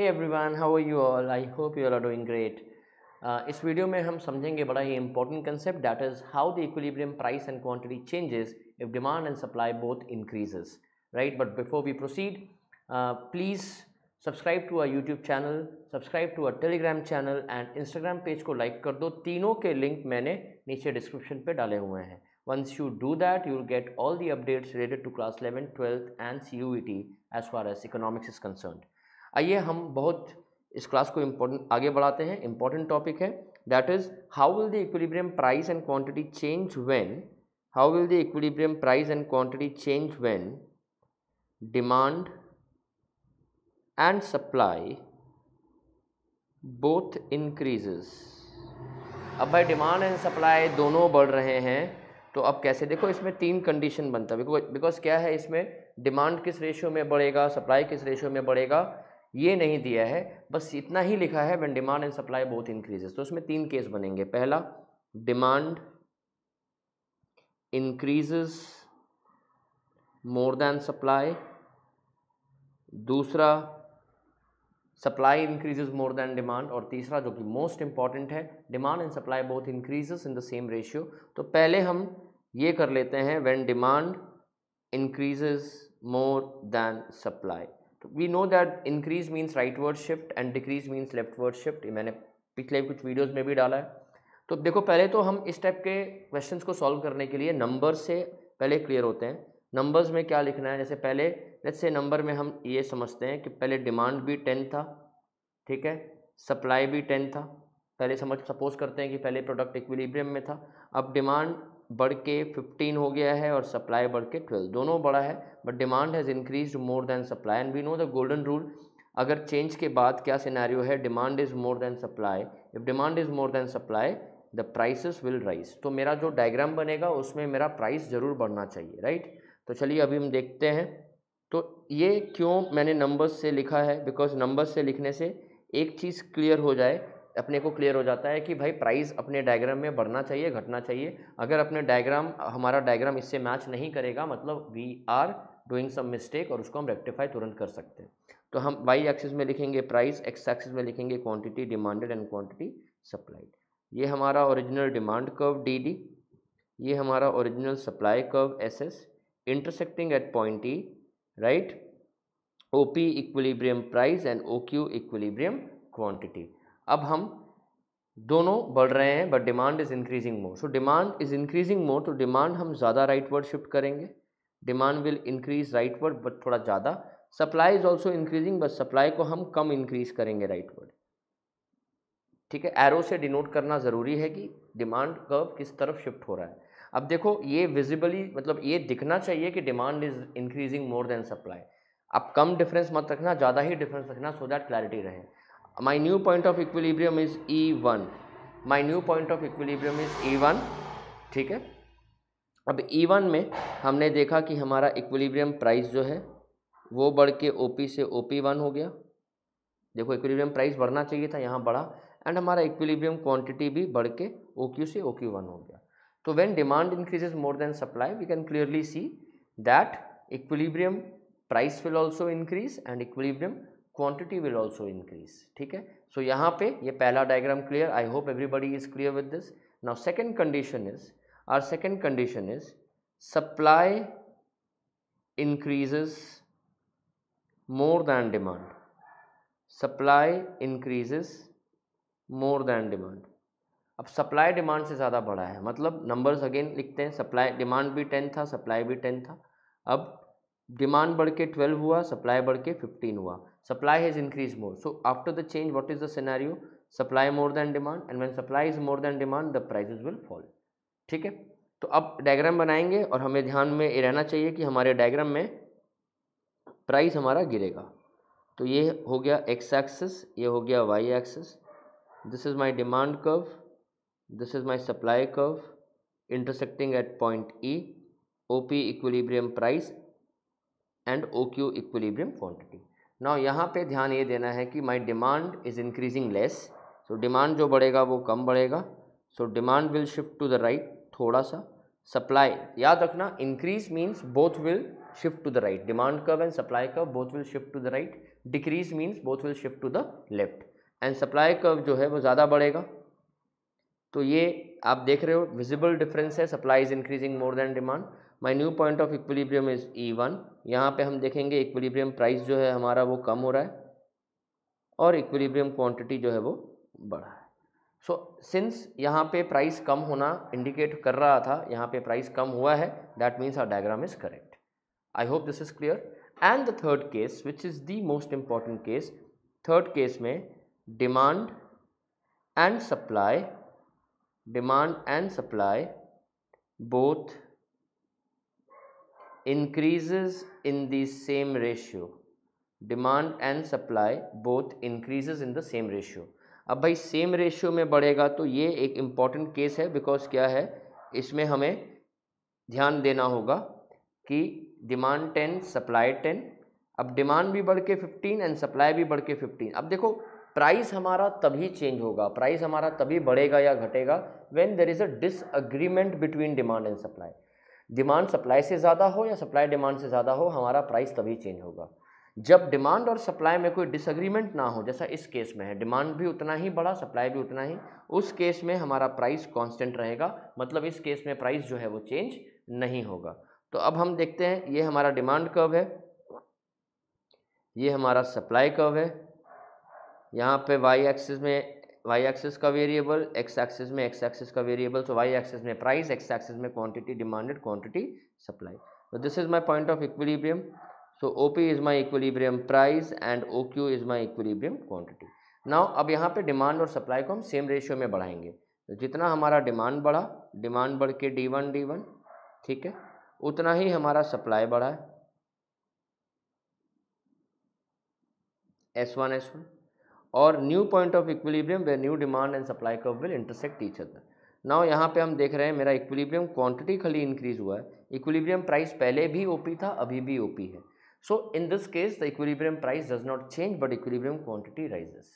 Everyone, how are you all? I hope you all are doing great. इस video में हम समझेंगे बड़ा ही important concept, that is how the equilibrium price and quantity changes if demand and supply both increases, right? But before we proceed, please subscribe to our YouTube channel, subscribe to our Telegram channel and Instagram page को like कर दो। तीनों के link मैंने नीचे description पे डाले हुए हैं। Once you do that, you will get all the updates related to class 11, 12th and CUET as far as economics is concerned. आइए हम बहुत इस क्लास को इम्पोर्टेंट आगे बढ़ाते हैं। इम्पोर्टेंट टॉपिक है, that is how will the equilibrium price and quantity change when how will the equilibrium price and quantity change when demand and supply both increases. अब भाई डिमांड एंड सप्लाई दोनों बढ़ रहे हैं, तो अब कैसे? देखो, इसमें तीन कंडीशन बनता है। बिकॉज क्या है, इसमें डिमांड किस रेशियो में बढ़ेगा, सप्लाई किस रेशियो में बढ़ेगा, ये नहीं दिया है, बस इतना ही लिखा है when demand and supply both increases. तो उसमें तीन केस बनेंगे। पहला, demand increases more than supply. दूसरा, supply increases more than demand. और तीसरा, जो कि मोस्ट इंपॉर्टेंट है, demand and supply both increases in the same ratio. तो पहले हम ये कर लेते हैं, when demand increases more than supply. तो we know that increase means rightward shift and decrease means leftward shift. मैंने पिछले कुछ वीडियोस में भी डाला है। तो देखो, पहले तो हम इस टाइप के क्वेश्चंस को सॉल्व करने के लिए नंबर से पहले क्लियर होते हैं। नंबर्स में क्या लिखना है, जैसे पहले लेट्स से नंबर में हम ये समझते हैं कि पहले डिमांड भी 10 था, ठीक है, सप्लाई भी 10 था। पहले सपोज करते हैं कि पहले प्रोडक्ट इक्विलिब्रियम में था, अब डिमांड बढ़ के 15 हो गया है और सप्लाई बढ़ के 12, दोनों बढ़ा है, but demand has increased more than supply. And we know the golden rule, अगर चेंज के बाद क्या सिनेरियो है, demand is more than supply, if demand is more than supply the prices will rise. तो मेरा जो डायग्राम बनेगा उसमें मेरा प्राइस ज़रूर बढ़ना चाहिए, राइट? तो चलिए अभी हम देखते हैं। तो ये क्यों मैंने नंबर्स से लिखा है, बिकॉज नंबर्स से लिखने से एक चीज़ क्लियर हो जाए, अपने को क्लियर हो जाता है कि भाई प्राइस अपने डायग्राम में बढ़ना चाहिए, घटना चाहिए। अगर अपने हमारा डायग्राम इससे मैच नहीं करेगा, मतलब we are doing some mistake, और उसको हम रेक्टिफाई तुरंत कर सकते हैं। तो हम वाई एक्सिस में लिखेंगे प्राइस, एक्स एक्सिस में लिखेंगे quantity demanded and quantity supplied. ये हमारा original demand curve D D, ये हमारा original supply curve S S, intersecting at point E, right? OP equilibrium price and OQ equilibrium quantity. अब हम दोनों बढ़ रहे हैं, but demand is increasing more. So demand is increasing more, तो demand हम ज़्यादा राइटवर्ड शिफ्ट करेंगे। Demand will increase rightward but थोड़ा ज़्यादा। Supply is also increasing, but supply को हम कम इंक्रीज करेंगे राइटवर्ड, ठीक है? एरो से डिनोट करना ज़रूरी है कि डिमांड कर्व किस तरफ शिफ्ट हो रहा है। अब देखो, ये विजिबली मतलब ये दिखना चाहिए कि demand is increasing more than supply. अब कम डिफरेंस मत रखना, ज़्यादा ही डिफरेंस रखना, सो दैट क्लैरिटी रहे। My new point of equilibrium is E1, my new point of equilibrium is E1, ठीक है? अब E1 में हमने देखा कि हमारा इक्विलिब्रियम प्राइस जो है वो बढ़ के OP से OP1 हो गया। देखो, इक्विलिब्रियम प्राइस बढ़ना चाहिए था, यहाँ बढ़ा, एंड हमारा इक्विलिब्रियम क्वांटिटी भी बढ़ के OQ से OQ1 हो गया। तो when demand increases more than supply, we can clearly see that equilibrium price will also increase and equilibrium quantity will also increase, ठीक है? सो यहाँ पे ये पहला diagram clear. I hope everybody is clear with this. Now second condition is, our second condition is supply increases more than demand, supply increases more than demand. अब supply demand से ज़्यादा बढ़ा है, मतलब नंबर्स अगेन लिखते हैं। Supply demand भी 10 था, सप्लाई भी 10 था। अब डिमांड बढ़ के 12 हुआ, सप्लाई बढ़ के 15 हुआ। Supply has increase more, so after the change what is the scenario? Supply more than demand, and when supply is more than demand the prices will fall, ठीक है? तो अब डायग्राम बनाएंगे और हमें ध्यान में ये रहना चाहिए कि हमारे डायग्राम में प्राइस हमारा गिरेगा। तो ये हो गया एक्स एक्सिस, ये हो गया Y axis. This is my demand curve, this is my supply curve intersecting at point E, OP equilibrium price and OQ equilibrium quantity. Now यहाँ पे ध्यान ये देना है कि my demand is increasing less, so demand जो बढ़ेगा वो कम बढ़ेगा, so demand will shift to the right थोड़ा सा। supply याद रखना, increase means both will shift to the right. Demand curve and supply curve both will shift to the right. Decrease means both will shift to the left. And supply curve जो है वो ज़्यादा बढ़ेगा. तो ये आप देख रहे हो विजिबल डिफरेंस है. Supply is increasing more than demand. My new point of equilibrium is E1. यहाँ पे हम देखेंगे इक्विलिब्रियम प्राइस जो है हमारा वो कम हो रहा है और इक्विलिब्रियम क्वांटिटी जो है वो बढ़ा है. सो सिंस यहाँ पे प्राइस कम होना इंडिकेट कर रहा था, यहाँ पे प्राइस कम हुआ है, that means our diagram is correct. I hope this is clear. And the third case which is the most important case, third case में demand and supply both increases in the same ratio. Demand and supply both increases in the same ratio. अब भाई same ratio में बढ़ेगा तो ये एक important case है. Because क्या है, इसमें हमें ध्यान देना होगा कि डिमांड 10 सप्लाई 10. अब डिमांड भी बढ़ के 15 एंड सप्लाई भी बढ़ के 15. अब देखो प्राइस हमारा तभी चेंज होगा, प्राइस हमारा तभी बढ़ेगा या घटेगा when there is a disagreement between demand and supply. Demand supply से ज़्यादा हो या सप्लाई डिमांड से ज़्यादा हो, हमारा प्राइस तभी चेंज होगा. जब डिमांड और सप्लाई में कोई डिसएग्रीमेंट ना हो, जैसा इस केस में है, डिमांड भी उतना ही बढ़ा सप्लाई भी उतना ही, उस केस में हमारा प्राइस कांस्टेंट रहेगा. मतलब इस केस में प्राइस जो है वो चेंज नहीं होगा. तो अब हम देखते हैं, ये हमारा डिमांड कर्व है, ये हमारा सप्लाई कर्व है. यहाँ पे वाई एक्सिस में वाई एक्सिस का वेरिएबल, एक्स एक्सिस में एक्स एक्सिस का वेरिएबल. सो वाई एक्सिस में प्राइस, एक्स एक्सिस में quantity demanded, quantity supply. So this is my point of equilibrium. So OP is my equilibrium price and OQ is my equilibrium quantity. Now अब यहाँ पे demand और supply को हम same ratio में बढ़ाएंगे. तो जितना हमारा डिमांड बढ़ा, डिमांड बढ़ के D1, ठीक है, उतना ही हमारा सप्लाई बढ़ा है S1. और new point of equilibrium where new demand and supply curve will intersect each other. Now यहाँ पे हम देख रहे हैं मेरा इक्विलिब्रियम क्वांटिटी खाली इंक्रीज हुआ है. इक्विलिब्रियम प्राइस पहले भी ओपी था, अभी भी ओपी है. So in this case the equilibrium price does not change but equilibrium quantity rises.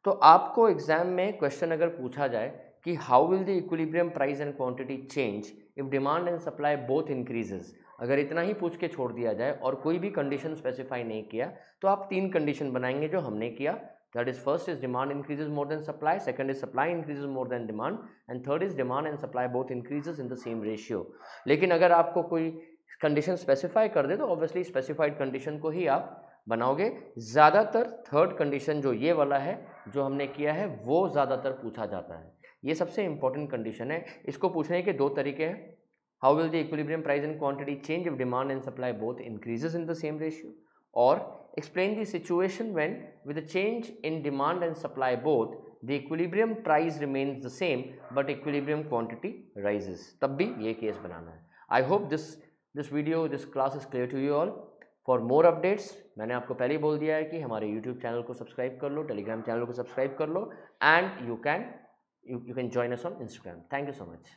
तो आपको एग्जाम में क्वेश्चन अगर पूछा जाए कि how will the equilibrium price and quantity change if demand and supply both increases, अगर इतना ही पूछ के छोड़ दिया जाए और कोई भी कंडीशन स्पेसिफाई नहीं किया, तो आप 3 कंडीशन बनाएंगे जो हमने किया. That is, first is demand increases more than supply, second is supply increases more than demand, and third is demand and supply both increases in the same ratio. लेकिन अगर आपको कोई कंडीशन स्पेसिफाई कर दे तो ऑब्वियसली स्पेसिफाइड कंडीशन को ही आप बनाओगे. ज़्यादातर थर्ड कंडीशन जो ये वाला है जो हमने किया है वो ज़्यादातर पूछा जाता है. ये सबसे इंपॉर्टेंट कंडीशन है. इसको पूछने के 2 तरीके हैं. How will the equilibrium price and quantity change if demand and supply both increases in the same ratio, or explain the situation when with a change in demand and supply both the equilibrium price remains the same but equilibrium quantity rises. तब भी ये case बनाना है. I hope this class is clear to you all. For more updates, मैंने आपको पहले ही बोल दिया है कि हमारे YouTube चैनल को सब्सक्राइब कर लो, Telegram चैनल को सब्सक्राइब कर लो, and you can join us on Instagram. Thank you so much.